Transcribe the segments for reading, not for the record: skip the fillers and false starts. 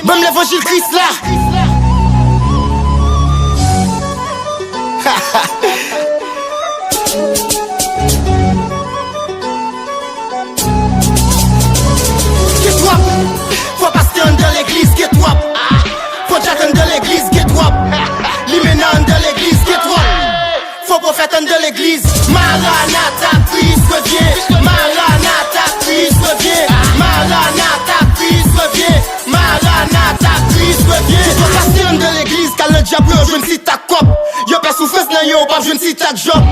Bon l'évangile Christ là. Get up. Faut passer dans l'église, get up. Faut jacker dans l'église, get up. Limena dans l'église, get up. Faut prophète dans l'église. Maranatha, Christ revient. Maranatha, Christ revient. Maranatha, Christ revient. Maranatha, Christ revient. Faut passer dans l'église, car le diable je ne cite ta cop. Yo pas souffrance nan yo, pas je ne cite ta job.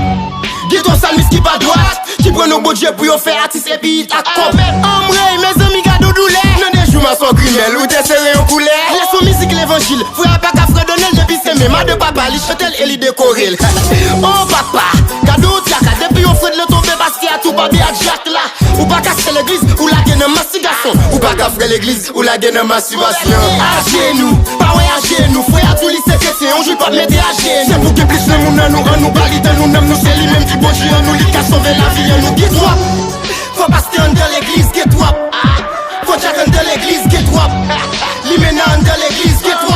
Dis ton salmis qui pas droite, qui prend nos beaux dieux pour yo faire artiste et puis ta cop. Amray, mes amis gado doulé. Non des jours ma son criminel ou des serré en couleur. Laisse son musique l'évangile, frère pas qu'à fredonner depuis c'est mes ma de papa, li chantel et li décoré. Oh papa, cadeau tiaka, depuis on fred le tomber parce qu'il y a tout pas bien Jack là. Ou pas casser l'église, ou la gaine masturbation. Ou pas qu'à faire l'église, ou la gaine masturbation. À genoux, pas ouais à genoux, frère tout lycée chrétien, on joue pas mettre à genoux. C'est pour que plus le monde nous rend nous valide, nous n'aime nous c'est lui-même qui bon Dieu, nous li qu'à sauver la vie, nous get up. Faut passer dans l'église, get up. Faut jacker dans l'église, get up. Limena dans l'église, get up.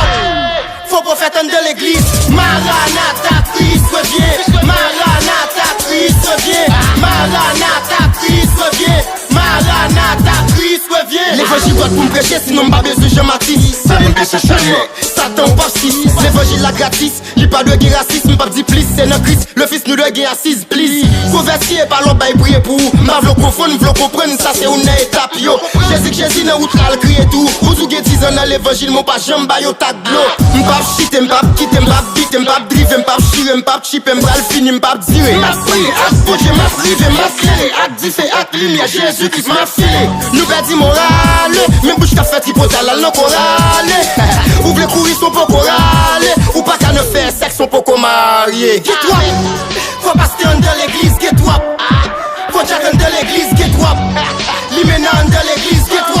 Faut prophète dans l'église. Maranatha, Christ revient. Maranatha, Christ revient. Maranatha, Christ revient. Maranatha, Christ revient. L'évangile doit pour me prêcher, sinon m'pas besoin de Jean-Baptiste. Satan pas si. L'évangile la gratis. Li pas de guerre racisme, pas dit plus. C'est notre Christ, le fils nous doit guerre assise, please. Convertir par l'homme, prier pour. M'a v'lo confondre, v'lo comprendre, ça c'est une étape yo. Jésus n'a outral crier tout. Vous ou 10 ans dans l'évangile, mon pas jamais bayo ta glo. M'pap chiter, m'pap quitter, m'pap biter, m'pap driver, m'pap chirer, m'pap chipper, m'pral finir, m'pap dire. M'a prié, ak bouger, m'a privé, m'a serré, ak diffé, ak lumière, Jésus Christ m'a filé. Nous perdit morale, même bouche qu'a fait tripotal, l'an chorale. Ou v'le courir son poko râle, ou pas qu'à ne faire sexe son poko marié. Get up, faut passer dans l'église, get up. Faut jacker dans l'église, get up. Limena dans l'église, get up.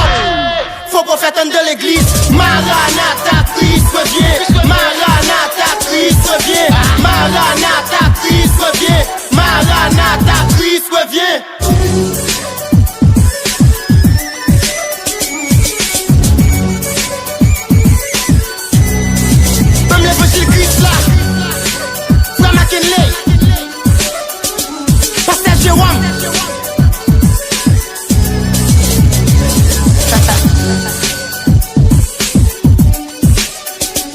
Faut prophète dans l'église. Maranatha, Christ revient. Maranatha, Christ revient. Maranatha, Christ revient. Maranatha, Christ revient. Même l'évangile Christ là. Frère McKinley. Pasteur Jérôme.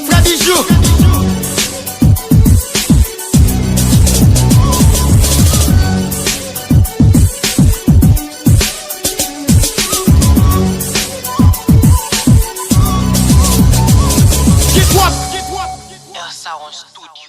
Frère Bijou. Get up. Sound Studio.